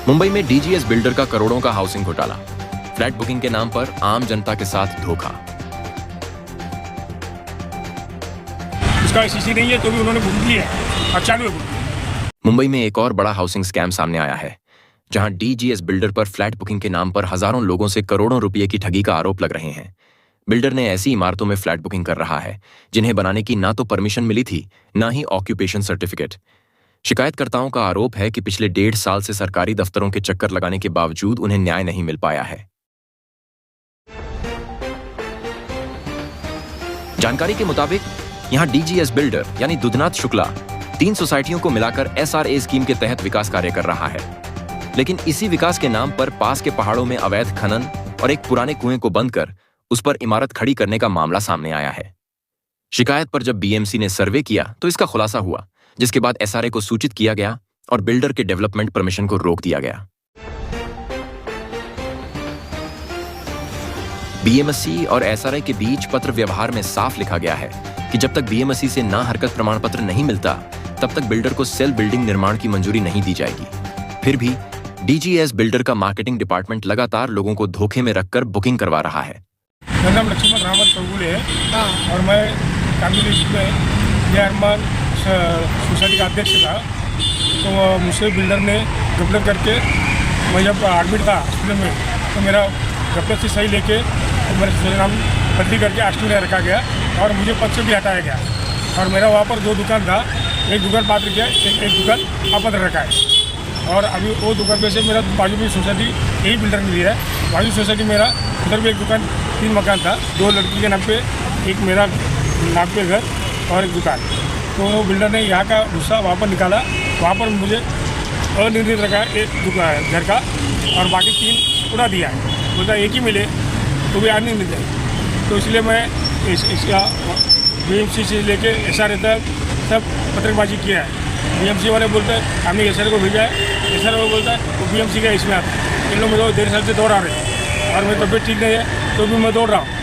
मुंबई में DGS builder का करोड़ों का हाउसिंग घोटाला, फ्लैट बुकिंग के नाम पर आम जनता के साथ धोखा। उसका सीसी नहीं है तो भी उन्होंने बुक लिया है और चालू है बुक। मुंबई में एक और बड़ा हाउसिंग स्कैम सामने आया है, जहां डीजीएस बिल्डर पर फ्लैट बुकिंग के नाम पर हजारों लोगों से करोड़ों रुपए की ठगी का आरोप लग रहे हैं। बिल्डर ने ऐसी इमारतों में फ्लैट बुकिंग कर रहा है जिन्हें बनाने की ना तो परमिशन मिली थी, ना ही ऑक्यूपेशन सर्टिफिकेट। शिकायतकर्ताओं का आरोप है कि पिछले 1.5 साल से सरकारी दफ्तरों के चक्कर लगाने के बावजूद उन्हें न्याय नहीं मिल पाया है। जानकारी के मुताबिक यहां डीजीएस बिल्डर यानी दुधनाथ शुक्ला 3 सोसाइटियों को मिलाकर एसआरए स्कीम के तहत विकास कार्य कर रहा है। लेकिन इसी विकास के नाम पर पास के पहाड़ों में अवैध खनन और एक पुराने कुएं को बंद कर उस पर इमारत खड़ी करने का मामला सामने आया है। शिकायत पर जब बीएमसी ने सर्वे किया तो इसका खुलासा हुआ, जिसके बाद एसआरए को सूचित किया गया और बिल्डर के डेवलपमेंट परमिशन को रोक दिया गया। बीएमसी और एसआरए के बीच पत्र व्यवहार में साफ लिखा गया है कि जब तक बीएमसी से ना हरकत प्रमाण पत्र नहीं मिलता, तब तक बिल्डर को सेल बिल्डिंग निर्माण की मंजूरी नहीं दी जाएगी। फिर भी डीजीएस बिल्डर का मार्केटिंग डिपार्टमेंट लगातार लोगों को धोखे में रखकर बुकिंग करवा रहा है। मेरा नाम लक्ष्मण रामन चौगुले है और मैं कांग्रेस में चेयरमैन सोसाइटी का अध्यक्ष था। तो मुझसे बिल्डर ने गपलत करके, मैं जब एडमिट था हॉस्पिटल में, तो मेरा गपलत से सही लेके मेरा नाम बदली करके हॉस्पिटल में रखा गया और मुझे पद से भी हटाया गया। और मेरा वहाँ पर 2 दुकान था, एक दुकान पात्र किया, एक दुकान आपद रखा है। और अभी वो दुकान पे से मेरा बाजू में सोसाइटी यही बिल्डर ने लिया है। बाजू सोसाइटी मेरा उधर भी एक दुकान, 3 मकान था, 2 लड़की के नाम पे, एक मेरा नाम पे घर और एक दुकान। तो वो बिल्डर ने यहाँ का हिस्सा वहाँ पर निकाला, वहाँ पर मुझे अनिर्णित रखा एक दुकान घर का और बाकी 3 उड़ा दिया है। बोलता एक ही मिले तो भी अनिर्णित है। तो इसलिए मैं इसका बीएमसी से लेके एसआरए तक सब पत्रबाजी किया है। बीएमसी वाले बोलते हैं हमने एसआरए को भेजा है, एसआरए को बोलता है वो बीएमसी का इसमें आता है। इन लोग मेरे को 1.5 साल से दौड़ा रहे हैं और मेरी तबीयत ठीक नहीं है तो भी मैं दौड़ रहा हूँ।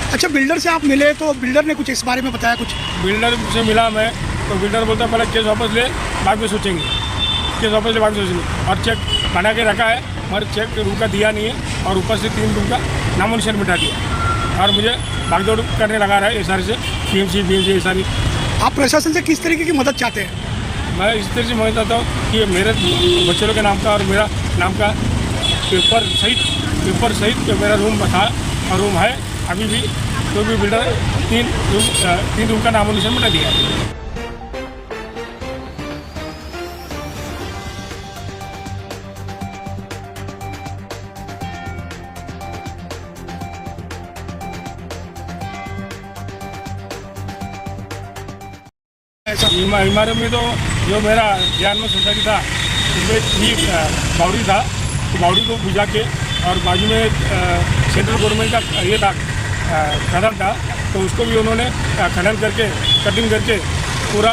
अच्छा, बिल्डर से आप मिले तो बिल्डर ने कुछ इस बारे में बताया? कुछ बिल्डर से मिला मैं तो बिल्डर बोलता है पहले केस वापस ले, बाद में सोचेंगे, केस वापस ले, बाद में सोचेंगे। और चेक बना के रखा है मगर चेक रूम का दिया नहीं है और ऊपर से 3 रूम का नामो निशान मिटा दिया और मुझे भागदौड़ करने लगा रहा है एसआरए से, बीएमसी एसआरए। आप प्रशासन से किस तरीके की मदद चाहते हैं? मैं इस तरह से मदद चाहता हूँ कि मेरे बच्चों के नाम का और मेरा नाम का पेपर सहित मेरा रूम था और रूम है अभी भी, तो भी बिल्डर 3 रूम का नामो निशान मिटा दिया। इमारत में तो जो मेरा ध्यान में सोसाइटी था उसमें भी बाउडी था, तो बाउडी को बुझा के और बाजू में सेंट्रल गवर्नमेंट का ये था खनन था, तो उसको भी उन्होंने खनन करके कटिंग करके पूरा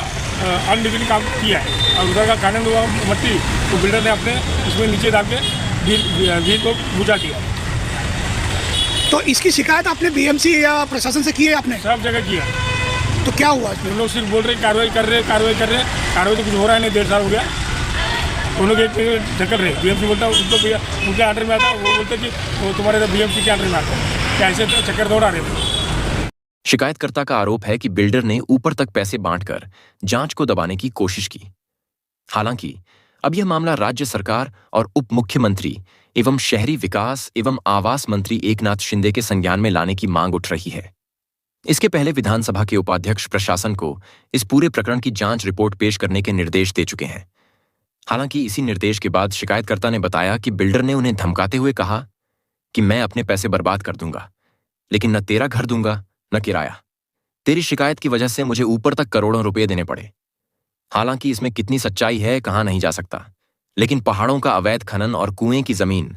अनलीगली काम किया है। और उधर का खनन हुआ मट्टी तो बिल्डर ने अपने इसमें नीचे डाल के भीड़ को बुझा दिया। तो इसकी शिकायत आपने बीएमसी या प्रशासन से की है? आपने सब जगह किया। तो क्या हुआ? उन लोग सिर्फ बोल रहे कार्रवाई कर रहे कार्रवाई तो कुछ हो रहा है नहीं। 1.5 साल हो गया, उन लोग एक ढकल रहे। बीएमसी बोलता है उनको उनके अंडर में आता, वो बोलते कि वो तुम्हारे तो बीएमसी के अंडर में आता है, क्या ऐसे चक्कर दौड़ा रहे। शिकायतकर्ता का आरोप है कि बिल्डर ने ऊपर तक पैसे बांटकर जांच को दबाने की कोशिश की। हालांकि अब यह मामला राज्य सरकार और उप मुख्यमंत्री एवं शहरी विकास एवं आवास मंत्री एकनाथ शिंदे के संज्ञान में लाने की मांग उठ रही है। इसके पहले विधानसभा के उपाध्यक्ष प्रशासन को इस पूरे प्रकरण की जांच रिपोर्ट पेश करने के निर्देश दे चुके हैं। हालांकि इसी निर्देश के बाद शिकायतकर्ता ने बताया कि बिल्डर ने उन्हें धमकाते हुए कहा कि मैं अपने पैसे बर्बाद कर दूंगा, लेकिन न तेरा घर दूंगा न किराया। तेरी शिकायत की वजह से मुझे ऊपर तक करोड़ों रुपए देने पड़े। हालांकि इसमें कितनी सच्चाई है कहा नहीं जा सकता, लेकिन पहाड़ों का अवैध खनन और कुएं की जमीन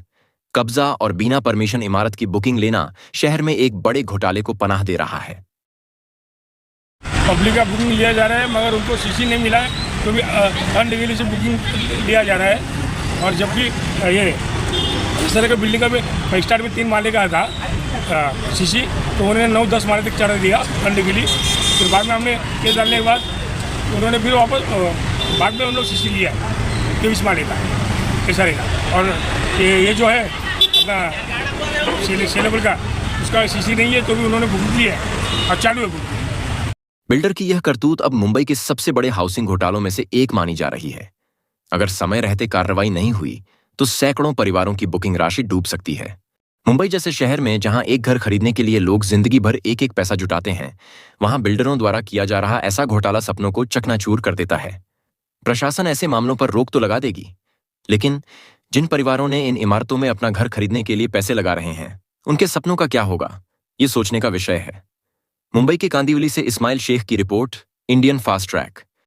कब्जा और बिना परमिशन इमारत की बुकिंग लेना शहर में एक बड़े घोटाले को पनाह दे रहा है। पब्लिक का बुकिंग लिया जा रहा है मगर उनको सीसी नहीं मिला है, तो भी अनलीगली से बुकिंग लिया जा रहा है। और जबकि ये इस तरह का बिल्डिंग का भी 5 स्टार में 3 माले का था सीसी, तो उन्होंने 9-10 माले तक चढ़ा दिया अनलीगली। फिर बाद में हमने केस डालने के बाद उन्होंने फिर वापस बाद में उन लोग सीसी लिया 23 माले का। ऐसा रहेगा। और ये जो है अपना सेलेबल का उसका सीसी नहीं है तो भी उन्होंने बुक लिया है और चालू है बुक। बिल्डर की यह करतूत अब मुंबई के सबसे बड़े हाउसिंग घोटालों में से एक मानी जा रही है। अगर समय रहते कार्रवाई नहीं हुई तो सैकड़ों परिवारों की बुकिंग राशि डूब सकती है। मुंबई जैसे शहर में जहां एक घर खरीदने के लिए लोग जिंदगी भर एक एक पैसा जुटाते हैं, वहां बिल्डरों द्वारा किया जा रहा ऐसा घोटाला सपनों को चकनाचूर कर देता है। प्रशासन ऐसे मामलों पर रोक तो लगा देगी, लेकिन जिन परिवारों ने इन इमारतों में अपना घर खरीदने के लिए पैसे लगा रहे हैं, उनके सपनों का क्या होगा, ये सोचने का विषय है। मुंबई के कांदिवली से इस्माइल शेख की रिपोर्ट, इंडियन फास्ट ट्रैक।